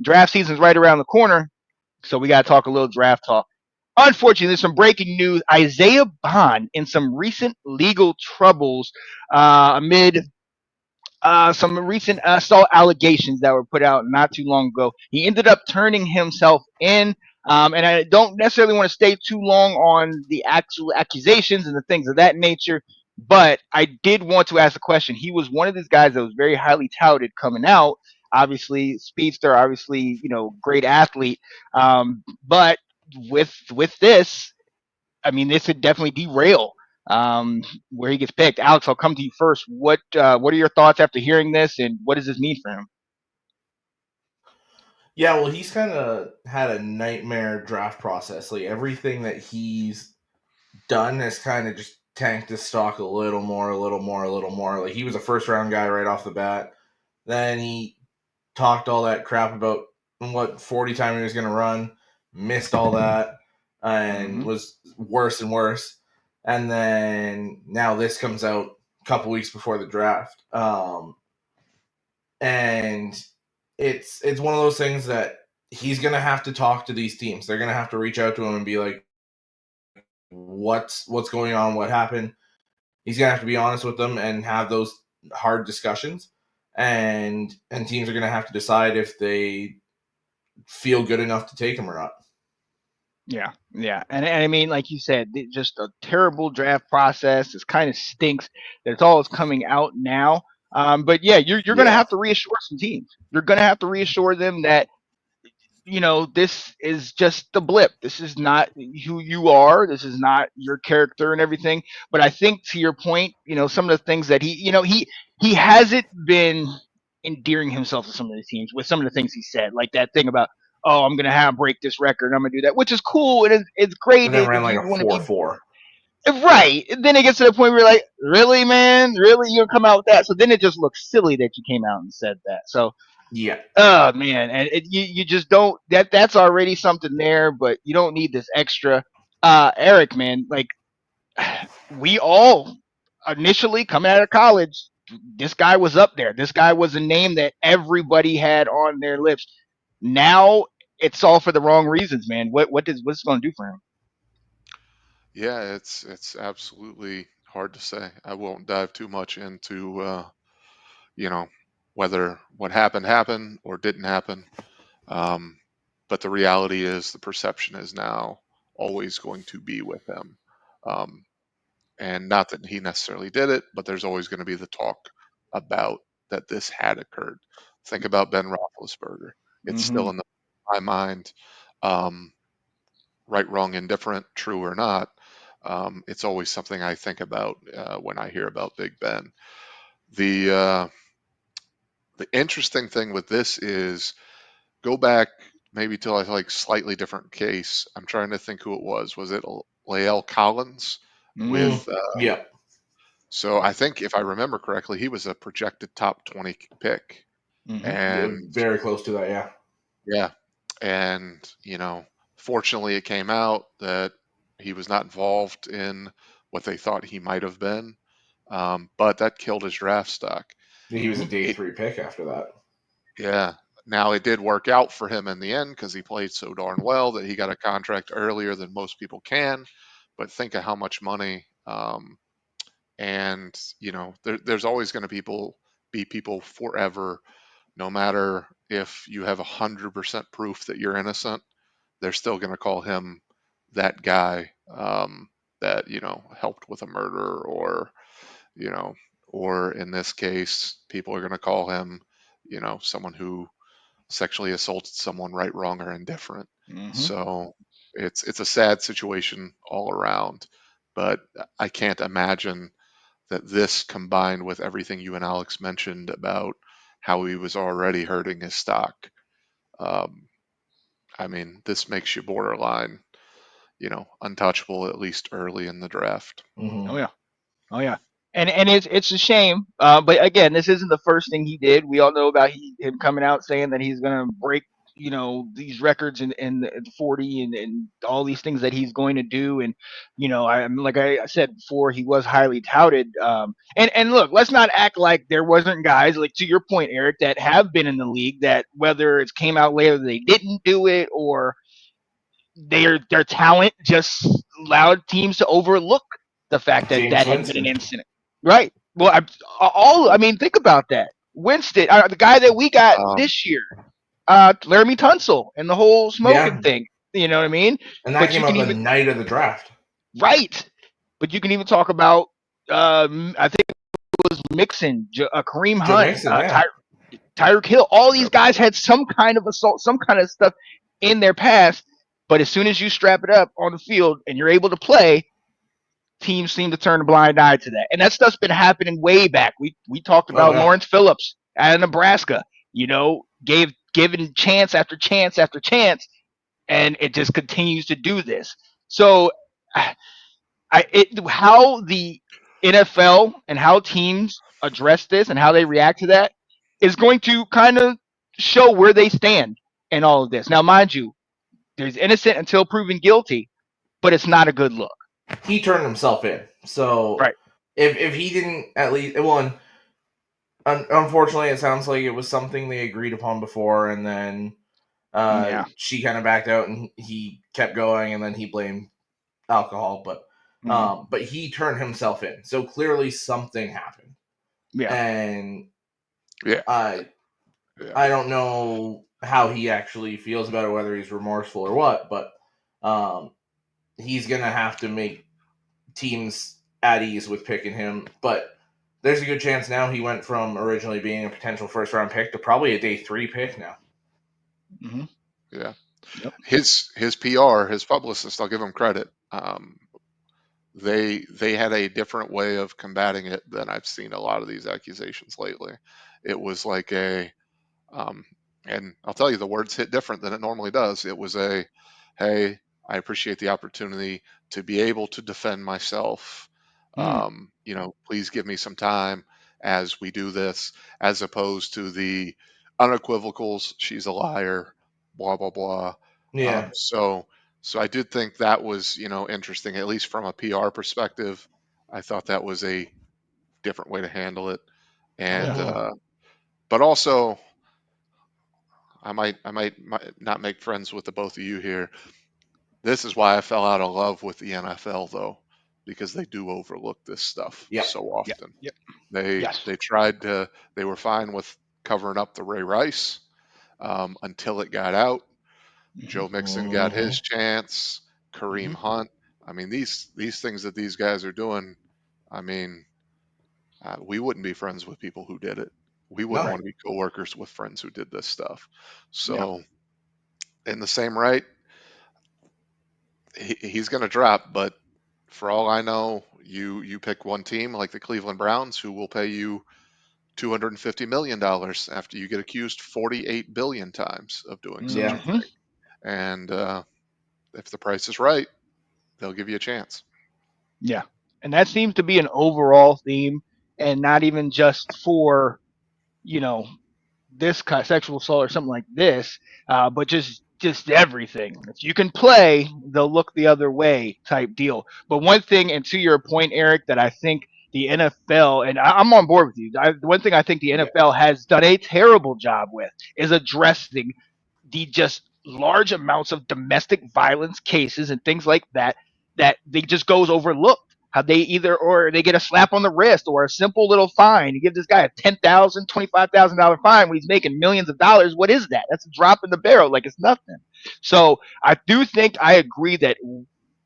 draft season's right around the corner, so we got to talk a little draft talk. Unfortunately, there's some breaking news. Isaiah Bond in some recent legal troubles amid some recent assault allegations that were put out not too long ago. He ended up turning himself in. And I don't necessarily want to stay too long on the actual accusations and the things of that nature, but I did want to ask a question. He was one of these guys that was very highly touted coming out. Obviously, speedster. Obviously, great athlete. But with this, I mean, this could definitely derail where he gets picked. Alex, I'll come to you first. What are your thoughts after hearing this, and what does this mean for him? Yeah, well, he's kind of had a nightmare draft process. Like everything that he's done has kind of just tanked his stock a little more, a little more, a little more. Like he was a first round guy right off the bat. Then he talked all that crap about what 40 time he was going to run, missed all that, and was worse and worse. And then now this comes out a couple weeks before the draft. And it's one of those things that he's going to have to talk to these teams. They're going to have to reach out to him and be like, what's going on, what happened. He's going to have to be honest with them and have those hard discussions. And teams are going to have to decide if they feel good enough to take him or not. Yeah, yeah, and I mean, like you said, just a terrible draft process. It kind of stinks that it's all coming out now. But yeah, you're going to have to reassure some teams. You're going to have to reassure them that this is just the blip. This is not who you are. This is not your character and everything. But I think to your point, some of the things that he hasn't been endearing himself to some of the teams with some of the things he said, like that thing about, oh, I'm gonna have break this record. I'm gonna do that, which is cool. It's great And then ran if like you a want to be 4-4. right. And then it gets to the point where you're like, really, man, really, you're gonna come out with that? So then it just looks silly that you came out and said that. So Yeah. oh man, and you just don't that's already something there, but you don't need this extra. Eric, man, like we all initially coming out of college, this guy was up there. This guy was a name that everybody had on their lips. Now it's all for the wrong reasons, man. What's it going to do for him? Yeah, it's absolutely hard to say. I won't dive too much into you know whether what happened or didn't happen. Um, but the reality is the perception is now always going to be with him. Um, and not that he necessarily did it, but there's always going to be the talk about that this had occurred. Think about Ben Roethlisberger. It's still Mm-hmm. in my mind, um, right, wrong, indifferent, true or not. It's always something I think about when I hear about Big Ben. The uh, the interesting thing with this is go back maybe to a like slightly different case. I'm trying to think who it was. Was it Lael Collins Mm-hmm. with Yeah. so I think if I remember correctly, he was a projected top 20 pick. Mm-hmm. And Very close to that, yeah. yeah, and fortunately it came out that he was not involved in what they thought he might have been. But that killed his draft stock. He was a Mm-hmm. day It, 3 pick after that. yeah. Now it did work out for him in the end because he played so darn well that he got a contract earlier than most people can. But think of how much money, and there's always going to be people forever, no matter if you have 100% proof that you're innocent, they're still going to call him that guy, that helped with a murder, or you know or in this case people are going to call him someone who sexually assaulted someone, right, wrong, or indifferent. Mm-hmm. So it's a sad situation all around, but I can't imagine that this combined with everything you and Alex mentioned about how he was already hurting his stock, um, I mean, this makes you borderline, untouchable at least early in the draft. Oh Mm-hmm. yeah. Oh yeah, and it's a shame. But again, this isn't the first thing he did. We all know about him coming out saying that he's gonna break these records and the 40 and all these things that he's going to do. And I'm like I said before, he was highly touted. And look, let's not act like there wasn't guys, like to your point, Eric, that have been in the league that, whether it's came out later they didn't do it, or their talent just allowed teams to overlook the fact that James that had been an Winston. incident. Right. Well, I mean, think about that. Winston, the guy that we got Um, this year, Laramie Tunsil, and the whole smoking Yeah, thing. You know what I mean? and that But came you can out the even night of the draft. right. But you can even talk about, I think it was Mixon, Kareem Joe Hunt, Mixon, yeah. Tyreek Hill. All these Yep. guys had some kind of assault, some kind of stuff in their past. But as soon as you strap it up on the field and you're able to play, teams seem to turn a blind eye to that. And that stuff's been happening way back. We talked Oh about yeah. Lawrence Phillips out of Nebraska. Given chance after chance after chance, and it just continues to do this. So, how the NFL and how teams address this and how they react to that is going to kind of show where they stand in all of this. Now, mind you, there's innocent until proven guilty, but it's not a good look. He turned himself in. So Right. if he didn't at least unfortunately, it sounds like it was something they agreed upon before, and then Yeah. she kind of backed out, and he kept going, and then he blamed alcohol. But he turned himself in, so clearly something happened. Yeah. And Yeah. I don't know how he actually feels about it, whether he's remorseful or what, but he's gonna have to make teams at ease with picking him. But there's a good chance now he went from originally being a potential first round pick to probably a day 3 pick now. Mm-hmm. Yeah. Yep. His PR, his publicist, I'll give him credit. They had a different way of combating it than I've seen a lot of these accusations lately. It was like and I'll tell you, the words hit different than it normally does. It was hey, I appreciate the opportunity to be able to defend myself. Please give me some time as we do this, as opposed to the unequivocals, she's a liar, blah, blah, blah. Yeah. So I did think that was, interesting, at least from a PR perspective. I thought that was a different way to handle it. And, Mhm. but also, I might not make friends with the both of you here. This is why I fell out of love with the NFL, though, because they do overlook this stuff Yep. so Yep. often. Yep. They Yes. they were fine with covering up the Ray Rice until it got out. Joe Mixon got Mhm. his chance. Kareem Hunt. I mean, these things that these guys are doing. I mean, we wouldn't be friends with people who did it. We wouldn't No. want to be coworkers with friends who did this stuff. Yeah. So, in the same right, he's going to drop. But for all I know, you pick one team like the Cleveland Browns, who will pay you $250 million after you get accused 48 billion times of doing such a Yeah. Mm-hmm. thing. And if the price is right, they'll give you a chance. Yeah. And that seems to be an overall theme, and not even just for, you know, this kind of sexual assault or something like this, but just everything. If you can play, they'll look the other way type deal. But one thing, and to your point, Eric, that I think the NFL, and I'm on board with you. One thing I think the Yeah. NFL has done a terrible job with is addressing the just large amounts of domestic violence cases and things like that they just goes overlooked. How they either or they get a slap on the wrist or a simple little fine. You give this guy a $10,000, $25,000 fine when he's making millions of dollars. What is that? That's a drop in the barrel, like it's nothing. So I do think I agree that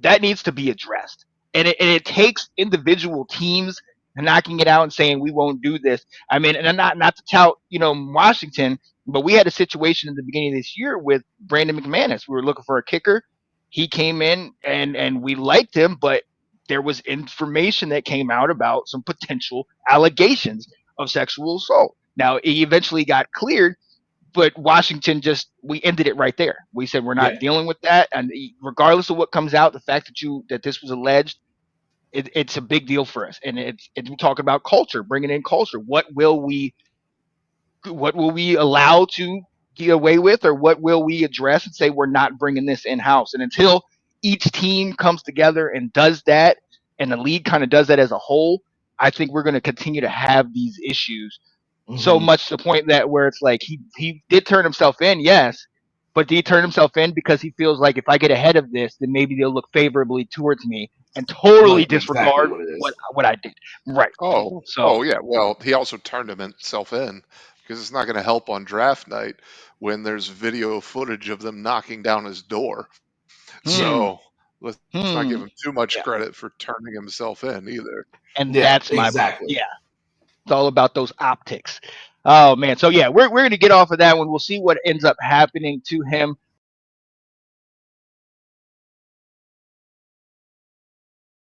that needs to be addressed, and it takes individual teams knocking it out and saying we won't do this. I mean, and not to tout Washington, but we had a situation in the beginning of this year with Brandon McManus. We were looking for a kicker. He came in and we liked him, but there was information that came out about some potential allegations of sexual assault. Now he eventually got cleared, but Washington we ended it right there. We said we're not Yeah. dealing with that, and regardless of what comes out, the fact that this was alleged, it's a big deal for us. And we talk about culture, bringing in culture. What will we allow to get away with, or what will we address and say we're not bringing this in house? And until each team comes together and does that, and the league kind of does that as a whole, I think we're going to continue to have these issues. So Hmm. much to the point that where it's like he did turn himself in, yes, but did he turn himself in because he feels like if I get ahead of this, then maybe they'll look favorably towards me and totally Might be exactly disregard what it what is. what I did. Right. So, Oh yeah. Well, he also turned himself in because it's not going to help on draft night when there's video footage of them knocking down his door. hmm, So let's not give hmm, him too much yeah, credit for turning himself in either. and Yeah, that's my exactly. yeah. It's all about those optics. Oh man. So yeah, we're gonna get off of that one. We'll see what ends up happening to him.